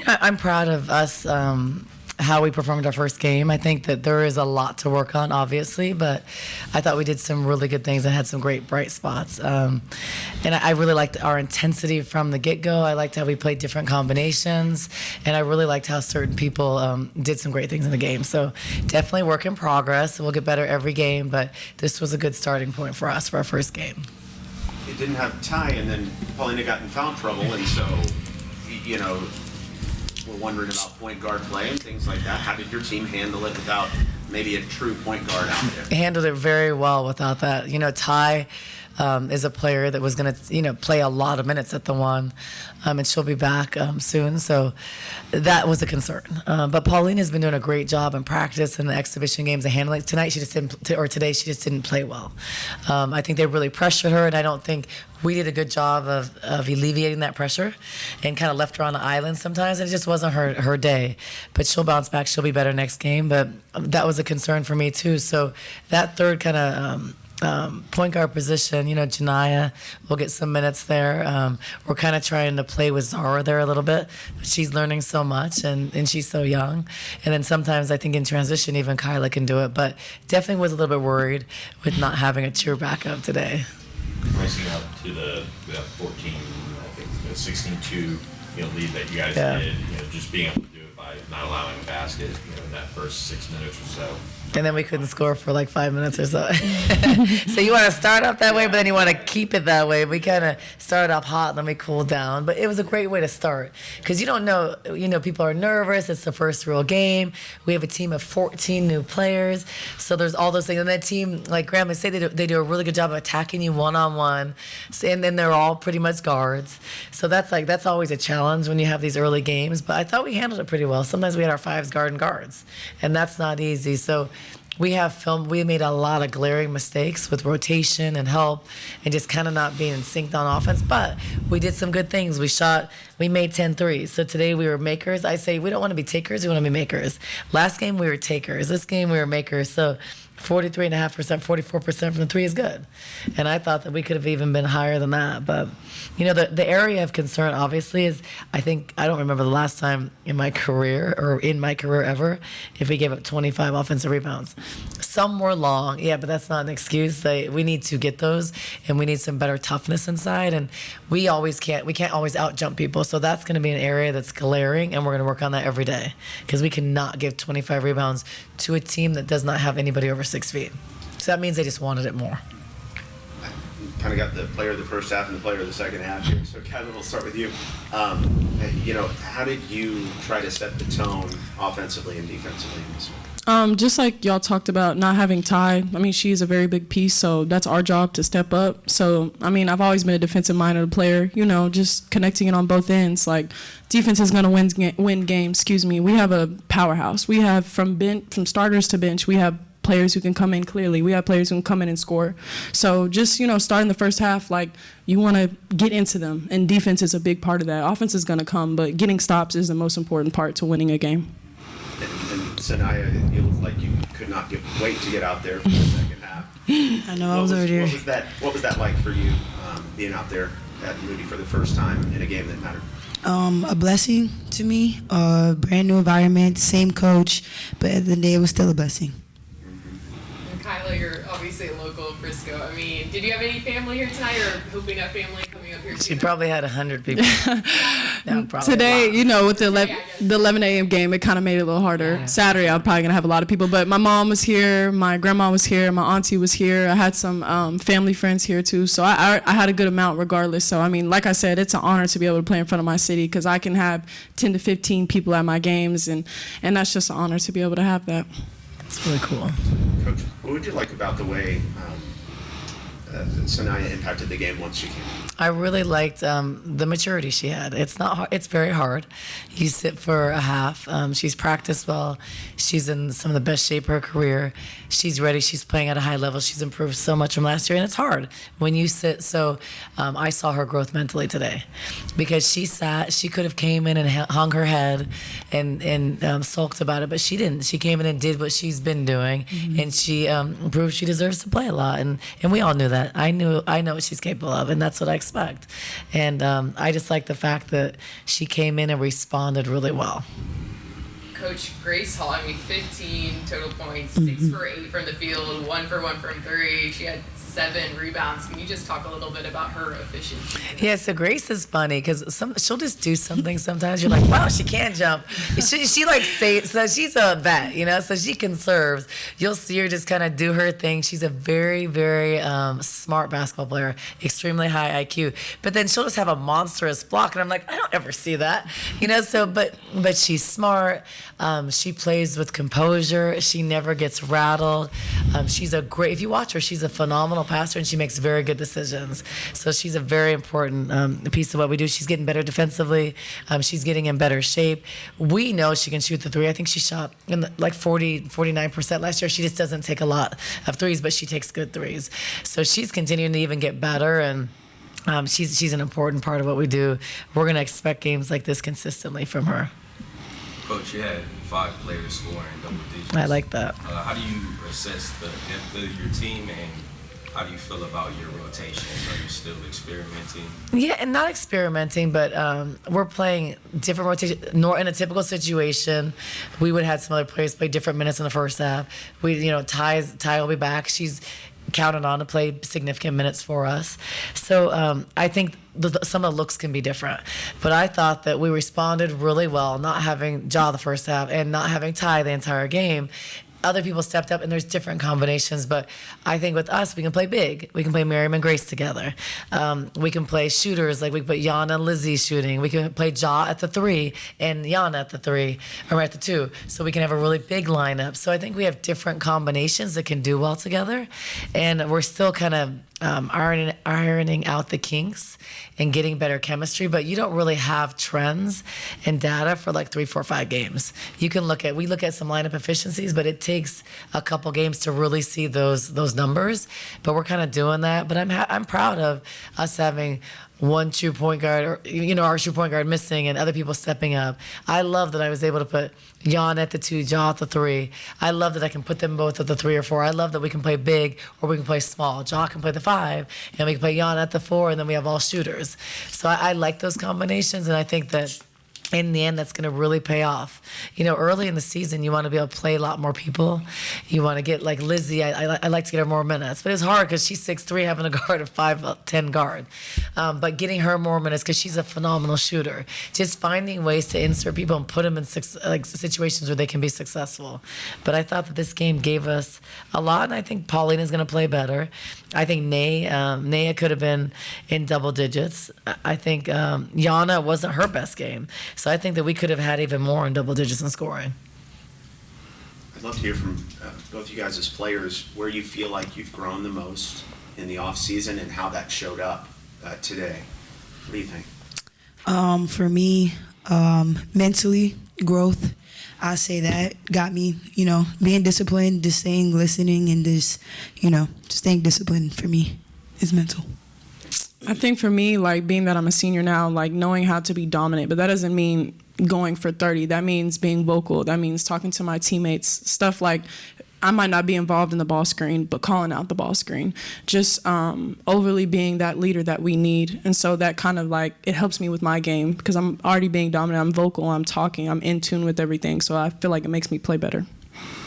I'm proud of us, how we performed our first game. I think that there is a lot to work on, obviously, but I thought we did some really good things and had some great bright spots. And I really liked our intensity from the get-go. I liked how we played different combinations, and I really liked how certain people did some great things in the game. So definitely work in progress. We'll get better every game, but this was a good starting point for us for our first game. It didn't have Ty, and then Paulina got in foul trouble, and so, we're wondering about point guard play and things like that. How did your team handle it without maybe a true point guard out there? Handled it very well without that. Ty is a player that was going to, play a lot of minutes at the one, and she'll be back soon. So that was a concern. But Pauline has been doing a great job in practice and the exhibition games and handling. Today she just didn't play well. I think they really pressured her, and I don't think we did a good job of alleviating that pressure and kind of left her on the island sometimes. It just wasn't her day. But she'll bounce back. She'll be better next game. But that was a concern for me, too. So that third kind of point guard position, Janiyah will get some minutes there. We're kind of trying to play with Zara there a little bit, but she's learning so much, and she's so young. And then sometimes I think in transition, even Kyla can do it, but definitely was a little bit worried with not having a true backup today. Rising up to the 14, I think the 16-2 lead that you guys did, just being able to do it by not allowing a basket, in that first 6 minutes or so. And then we couldn't score for like 5 minutes or so. So you want to start off that way, but then you want to keep it that way. We kind of started off hot, and then we cooled down. But it was a great way to start because you don't know, people are nervous. It's the first real game. We have a team of 14 new players. So there's all those things. And that team, like Grambling say, they do a really good job of attacking you one-on-one. And then they're all pretty much guards. So that's always a challenge when you have these early games. But I thought we handled it pretty well. Sometimes we had our fives guarding guards, and that's not easy. So we have film. We made a lot of glaring mistakes with rotation and help and just kind of not being in sync on offense. But we did some good things. We made 10 threes. So today we were makers. I say we don't want to be takers. We want to be makers. Last game we were takers. This game we were makers. So 43.5%, 44% from the three is good. And I thought that we could have even been higher than that. But, the area of concern obviously is, I don't remember the last time in my career ever, if we gave up 25 offensive rebounds. Some were long, but that's not an excuse. We need to get those, and we need some better toughness inside. And we can't always out jump people. So that's going to be an area that's glaring, and we're going to work on that every day because we cannot give 25 rebounds to a team that does not have anybody over 6 feet. So that means they just wanted it more. Kind of got the player of the first half and the player of the second half here. So Kevin, we'll start with you. How did you try to set the tone offensively and defensively in this one? Just like y'all talked about not having Ty. She's a very big piece, so that's our job to step up. So, I've always been a defensive-minded player, just connecting it on both ends. Like, defense is going to win games, We have a powerhouse. We have from starters to bench, we have players who can come in clearly. We have players who can come in and score. So just, starting the first half, you want to get into them, and defense is a big part of that. Offense is going to come, but getting stops is the most important part to winning a game. And Sanaya, it looked like you could not wait to get out there for the second half. I know, I was already there. What was that like for you, being out there at Moody for the first time in a game that mattered? A blessing to me, brand new environment, same coach, but at the end of the day, it was still a blessing. Kyla, you're obviously a local of Frisco. Did you have any family here tonight, or hoping to have family coming up here? She probably had 100 people. No, today, with the 11 a.m. game, it kind of made it a little harder. Yeah. Saturday, I'm probably going to have a lot of people. But my mom was here, my grandma was here, my auntie was here. I had some family friends here, too. So I had a good amount regardless. So, like I said, it's an honor to be able to play in front of my city because I can have 10 to 15 people at my games, and that's just an honor to be able to have that. It's really cool. Coach, what would you like about the way Sanaya impacted the game once she came? I really liked the maturity she had. It's not hard. It's very hard. You sit for a half. She's practiced well. She's in some of the best shape of her career. She's ready. She's playing at a high level. She's improved so much from last year, and it's hard when you sit. So I saw her growth mentally today because she sat. She could have came in and hung her head and sulked about it, but she didn't. She came in and did what she's been doing, and she proved she deserves to play a lot, and we all knew that. that. I know what she's capable of, and that's what I expect. And I just like the fact that she came in and responded really well. Coach Grace Hall, 15 total points, 6 for 8 from the field, 1 for 1 from 3. She had 7 rebounds. Can you just talk a little bit about her efficiency? Yeah, so Grace is funny because she'll just do something sometimes. You're like, wow, she can jump. She like saves, so she's a vet, so she conserves. You'll see her just kind of do her thing. She's a very, very smart basketball player, extremely high IQ. But then she'll just have a monstrous block, and I'm like, I don't ever see that, So, but she's smart. She plays with composure. She never gets rattled. She's if you watch her, she's a phenomenal passer, and she makes very good decisions. So she's a very important piece of what we do. She's getting better defensively. She's getting in better shape. We know she can shoot the three. I think she shot in like 49% last year. She just doesn't take a lot of threes, but she takes good threes. So she's continuing to even get better, and she's an important part of what we do. We're going to expect games like this consistently from her. Coach, you had 5 players scoring double digits. I like that. How do you assess the depth of your team, and how do you feel about your rotations? Are you still experimenting? Yeah, and not experimenting, but we're playing different rotations. In a typical situation, we would have some other players play different minutes in the first half. Ty will be back. She's counted on to play significant minutes for us. So I think some of the looks can be different. But I thought that we responded really well, not having Ja the first half and not having Ty the entire game. Other people stepped up, and there's different combinations. But I think with us, we can play big. We can play Miriam and Grace together. We can play shooters, like we put Yana and Lizzie shooting. We can play Ja at the 3 and Yana at the 3, or at the 2. So we can have a really big lineup. So I think we have different combinations that can do well together. And we're still kind of ironing out the kinks and getting better chemistry, but you don't really have trends and data for like 3, 4, 5 games. We look at some lineup efficiencies, but it takes a couple games to really see those numbers. But we're kind of doing that. But I'm proud of us having one true point guard, or our true point guard missing, and other people stepping up. I love that I was able to put Jan at the 2, Ja at the 3. I love that I can put them both at the 3 or 4. I love that we can play big or we can play small. Ja can play the 5, and we can play Jan at the 4, and then we have all shooters. So I like those combinations, and I think that in the end, that's going to really pay off. Early in the season, you want to be able to play a lot more people. You want to get like Lizzie. I like to get her more minutes, but it's hard because she's 6'3", having a guard of 5'10" guard. But getting her more minutes because she's a phenomenal shooter. Just finding ways to insert people and put them in situations where they can be successful. But I thought that this game gave us a lot, and I think Paulina's going to play better. I think Naya could have been in double digits. I think Yana wasn't her best game. So I think that we could have had even more in double digits in scoring. I'd love to hear from both you guys as players where you feel like you've grown the most in the off season and how that showed up today. What do you think? For me, mentally, growth. I say that got me, being disciplined, just staying listening, and just staying disciplined for me is mental. I think for me, like being that I'm a senior now, like knowing how to be dominant, but that doesn't mean going for 30. That means being vocal. That means talking to my teammates, stuff like I might not be involved in the ball screen, but calling out the ball screen, just overly being that leader that we need. And so that kind of like, it helps me with my game because I'm already being dominant. I'm vocal, I'm talking, I'm in tune with everything. So I feel like it makes me play better.